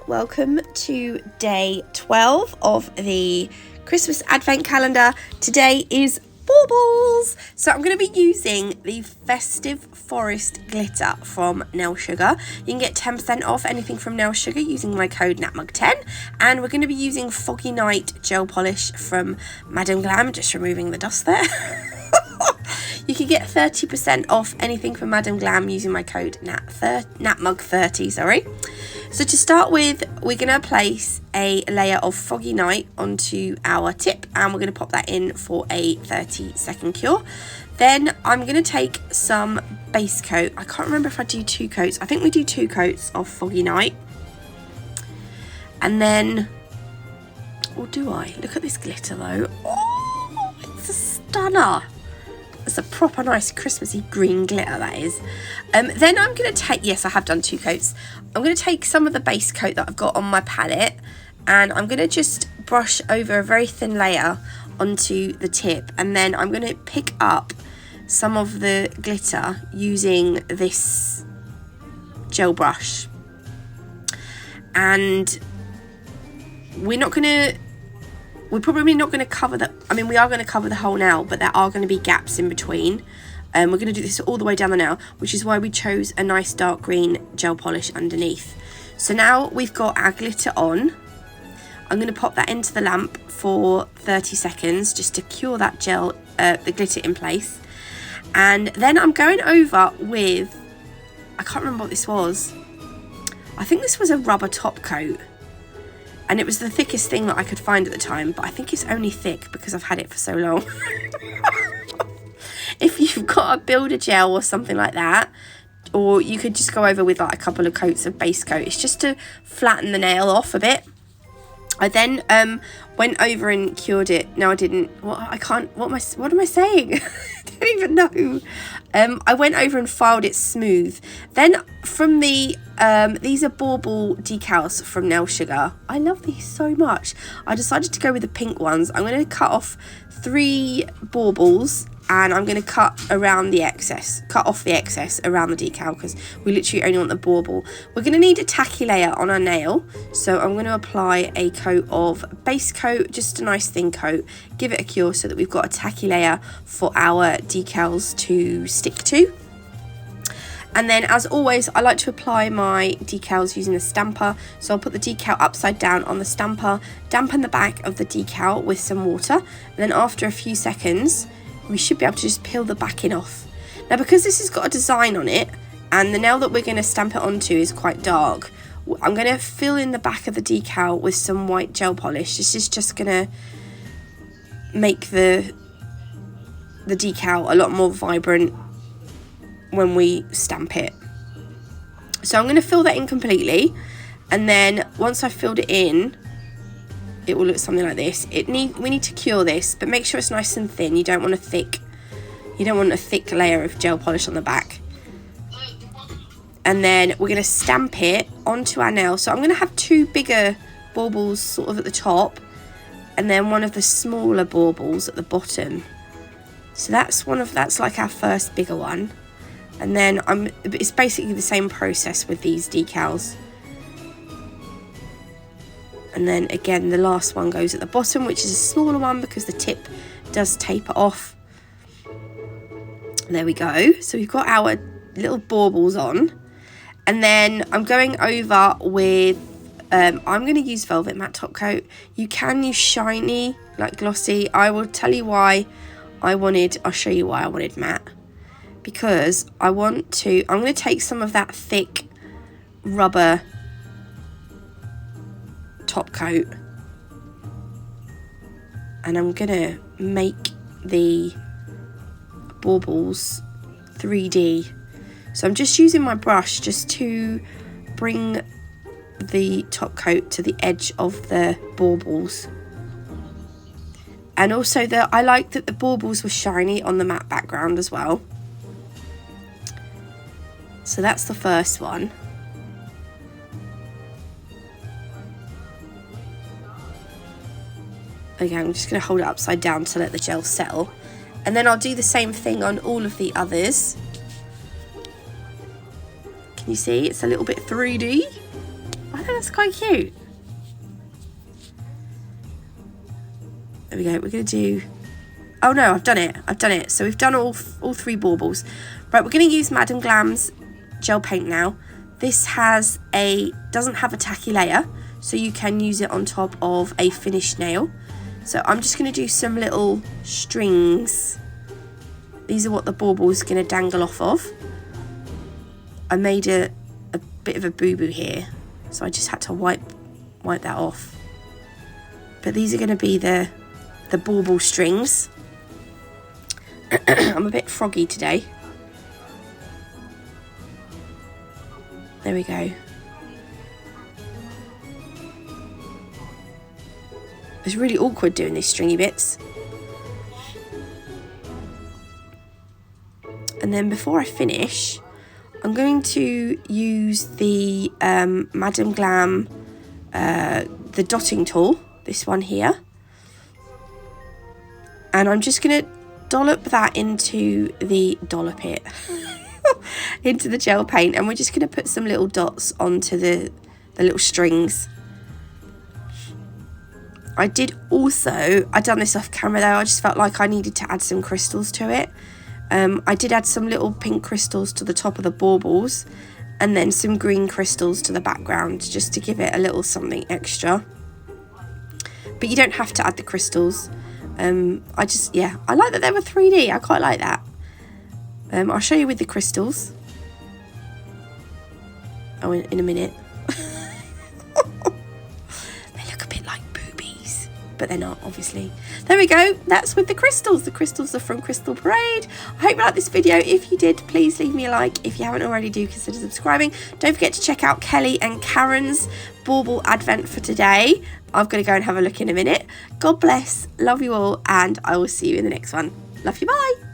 welcome to day 12 of the Christmas Advent calendar. Today is baubles, so I'm going to be using the Festive Forest glitter from Nail Sugar. You can get 10% off anything from Nail Sugar using my code NATMUG10, and we're going to be using Foggy Night gel polish from Madam Glam, just removing the dust there. You can get 30% off anything from Madam Glam using my code NATMUG30, sorry. So to start with, we're going to place a layer of Foggy Night onto our tip, and we're going to pop that in for a 30-second cure. Then I'm going to take some base coat. I can't remember if I do 2 coats. I think we do 2 coats of Foggy Night. And then, or do I? Look at this glitter though. Oh, it's a stunner. It's a proper nice Christmassy green glitter, that is. Then I'm going to take, yes, I have done 2 coats. I'm going to take some of the base coat that I've got on my palette, and I'm going to just brush over a very thin layer onto the tip, and then I'm going to pick up some of the glitter using this gel brush. And we're probably not going to cover the, we are going to cover the whole nail, but there are going to be gaps in between. We're going to do this all the way down the nail, which is why we chose a nice dark green gel polish underneath. So now we've got our glitter on. I'm going to pop that into the lamp for 30 seconds just to cure that gel, the glitter in place. And then I'm going over with, I can't remember what this was. I think this was a rubber top coat. And it was the thickest thing that I could find at the time, but I think it's only thick because I've had it for so long. If you've got a builder gel or something like that, or you could just go over with like a couple of coats of base coat. It's just to flatten the nail off a bit. I then went over and cured it. No, I didn't. What am I saying? I don't even know. I went over and filed it smooth. Then from the these are bauble decals from Nail Sugar. I love these so much. I decided to go with the pink ones. I'm going to cut off 3 baubles, and I'm going to cut off the excess around the decal, because we literally only want the bauble. We're going to need a tacky layer on our nail, so I'm going to apply a coat of base coat, just a nice thin coat, give it a cure so that we've got a tacky layer for our decals to stick to. And then, as always, I like to apply my decals using a stamper. So I'll put the decal upside down on the stamper, dampen the back of the decal with some water, and then after a few seconds, we should be able to just peel the backing off. Now, because this has got a design on it, and the nail that we're going to stamp it onto is quite dark, I'm going to fill in the back of the decal with some white gel polish. This is just going to make the decal a lot more vibrant when we stamp it. So I'm going to fill that in completely, and then once I've filled it in, it will look something like this. We need to cure this, but make sure it's nice and thin. You don't want a thick layer of gel polish on the back. And then we're going to stamp it onto our nail. So I'm going to have 2 bigger baubles sort of at the top, and then one of the smaller baubles at the bottom. So that's like our first bigger one. And then it's basically the same process with these decals. And then again, the last one goes at the bottom, which is a smaller one because the tip does taper off. There we go. So we've got our little baubles on. And then I'm going over with, I'm going to use Velvet Matte Top Coat. You can use shiny, like glossy. I will tell you why I'll show you why I wanted matte. Because I'm going to take some of that thick rubber top coat, and I'm going to make the baubles 3D. So I'm just using my brush just to bring the top coat to the edge of the baubles. And also I like that the baubles were shiny on the matte background as well. So that's the first one. Okay, I'm just going to hold it upside down to let the gel settle. And then I'll do the same thing on all of the others. Can you see? It's a little bit 3D. I think that's That's quite cute. There we go. We're going to do... Oh, no, I've done it. So we've done all 3 baubles. Right, we're going to use Madame Glam's gel paint now. This doesn't have a tacky layer, so you can use it on top of a finished nail. So I'm just going to do some little strings. These are what the bauble's going to dangle off of. I made a bit of a boo-boo here, so I just had to wipe that off. But these are going to be the bauble strings. I'm a bit froggy today. There we go. It's really awkward doing these stringy bits. And then before I finish, I'm going to use the Madame Glam, the dotting tool, this one here. And I'm just going to dollop that into the into the gel paint, and we're just going to put some little dots onto the little strings. I done this off camera though, I just felt like I needed to add some crystals to it. I did add some little pink crystals to the top of the baubles, and then some green crystals to the background, just to give it a little something extra. But you don't have to add the crystals. I like that they were 3D. I quite like that. I'll show you with the crystals. Oh, in a minute. They look a bit like boobies, but they're not, obviously. There we go. That's with the crystals. The crystals are from Crystal Parade. I hope you liked this video. If you did, please leave me a like. If you haven't already, do consider subscribing. Don't forget to check out Kelly and Karen's bauble advent for today. I've got to go and have a look in a minute. God bless. Love you all, and I will see you in the next one. Love you. Bye.